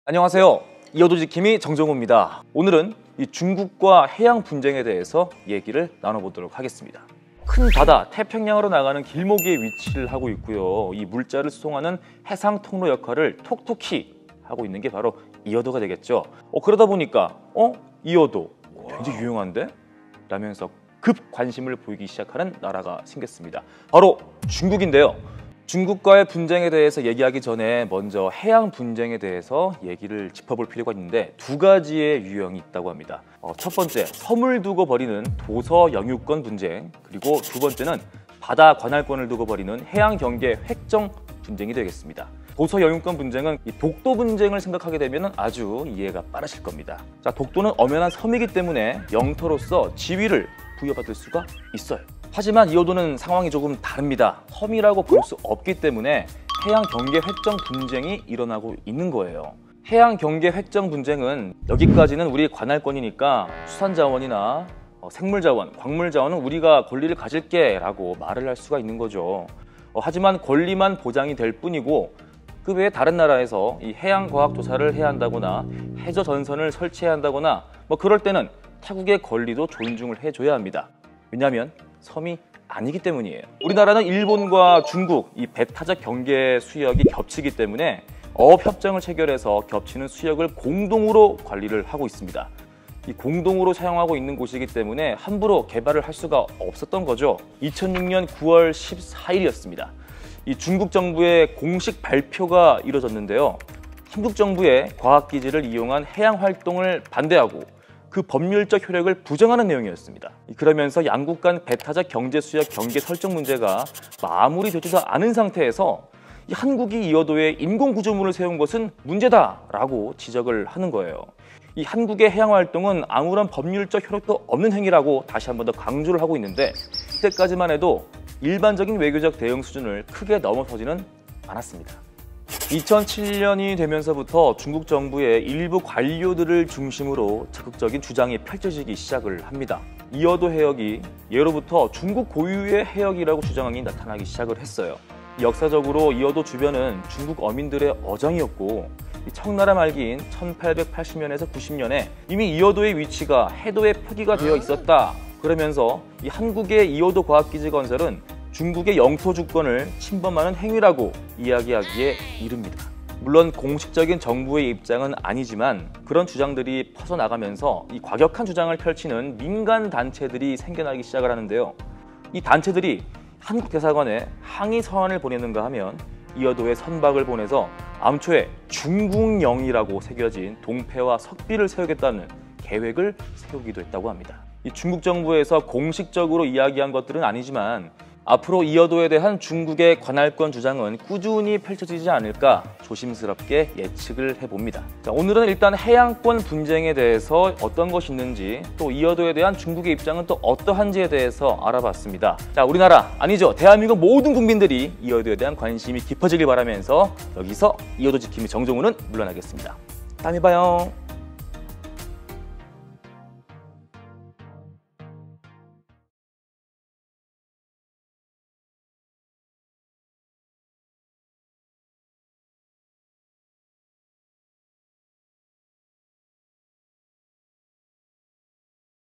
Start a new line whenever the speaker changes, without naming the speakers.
안녕하세요. 이어도 지킴이 정정호입니다. 오늘은 이 중국과 해양 분쟁에 대해서 얘기를 나눠보도록 하겠습니다. 큰 바다 태평양으로 나가는 길목에 위치를 하고 있고요. 이 물자를 수송하는 해상 통로 역할을 톡톡히 하고 있는 게 바로 이어도가 되겠죠. 그러다 보니까 이어도 굉장히 유용한데? 라면서 급 관심을 보이기 시작하는 나라가 생겼습니다. 바로 중국인데요. 중국과의 분쟁에 대해서 얘기하기 전에 먼저 해양 분쟁에 대해서 얘기를 짚어볼 필요가 있는데 두 가지의 유형이 있다고 합니다. 첫 번째, 섬을 두고 벌이는 도서 영유권 분쟁, 그리고 두 번째는 바다 관할권을 두고 벌이는 해양 경계 획정 분쟁이 되겠습니다. 도서 영유권 분쟁은 이 독도 분쟁을 생각하게 되면 아주 이해가 빠르실 겁니다. 자, 독도는 엄연한 섬이기 때문에 영토로서 지위를 부여받을 수가 있어요. 하지만 이어도는 상황이 조금 다릅니다. 섬이라고 볼 수 없기 때문에 해양 경계 획정 분쟁이 일어나고 있는 거예요. 해양 경계 획정 분쟁은 여기까지는 우리 관할권이니까 수산자원이나 생물자원, 광물자원은 우리가 권리를 가질게 라고 말을 할 수가 있는 거죠. 하지만 권리만 보장이 될 뿐이고 그 외에 다른 나라에서 이 해양과학조사를 해야 한다거나 해저전선을 설치해야 한다거나 그럴 때는 타국의 권리도 존중을 해줘야 합니다. 왜냐하면 섬이 아니기 때문이에요. 우리나라는 일본과 중국 이 배타적 경계 수역이 겹치기 때문에 어업협정을 체결해서 겹치는 수역을 공동으로 관리를 하고 있습니다. 이 공동으로 사용하고 있는 곳이기 때문에 함부로 개발을 할 수가 없었던 거죠. 2006년 9월 14일이었습니다. 이 중국 정부의 공식 발표가 이뤄졌는데요. 한국 정부의 과학기지를 이용한 해양 활동을 반대하고 그 법률적 효력을 부정하는 내용이었습니다. 그러면서 양국 간 배타적 경제수역 경계 설정 문제가 마무리되지도 않은 상태에서 이 한국이 이어도에 인공구조물을 세운 것은 문제다라고 지적을 하는 거예요. 이 한국의 해양 활동은 아무런 법률적 효력도 없는 행위라고 다시 한 번 더 강조를 하고 있는데 이때까지만 해도 일반적인 외교적 대응 수준을 크게 넘어서지는 않았습니다. 2007년이 되면서부터 중국 정부의 일부 관료들을 중심으로 적극적인 주장이 펼쳐지기 시작을 합니다. 이어도 해역이 예로부터 중국 고유의 해역이라고 주장이 나타나기 시작을 했어요. 역사적으로 이어도 주변은 중국 어민들의 어장이었고 청나라 말기인 1880년에서 90년에 이미 이어도의 위치가 해도에 표기가 되어 있었다. 그러면서 이 한국의 이어도 과학기지 건설은 중국의 영토 주권을 침범하는 행위라고 이야기하기에 이릅니다. 물론 공식적인 정부의 입장은 아니지만 그런 주장들이 퍼져나가면서 이 과격한 주장을 펼치는 민간 단체들이 생겨나기 시작을 하는데요. 이 단체들이 한국 대사관에 항의 서한을 보내는가 하면 이어도에 선박을 보내서 암초에 중국령이라고 새겨진 동패와 석비를 세우겠다는 계획을 세우기도 했다고 합니다. 이 중국 정부에서 공식적으로 이야기한 것들은 아니지만 앞으로 이어도에 대한 중국의 관할권 주장은 꾸준히 펼쳐지지 않을까 조심스럽게 예측을 해봅니다. 자, 오늘은 일단 해양권 분쟁에 대해서 어떤 것이 있는지 또 이어도에 대한 중국의 입장은 또 어떠한지에 대해서 알아봤습니다. 자, 우리나라 아니죠. 대한민국 모든 국민들이 이어도에 대한 관심이 깊어지길 바라면서 여기서 이어도 지킴이 정정우는 물러나겠습니다. 다음에 봐요.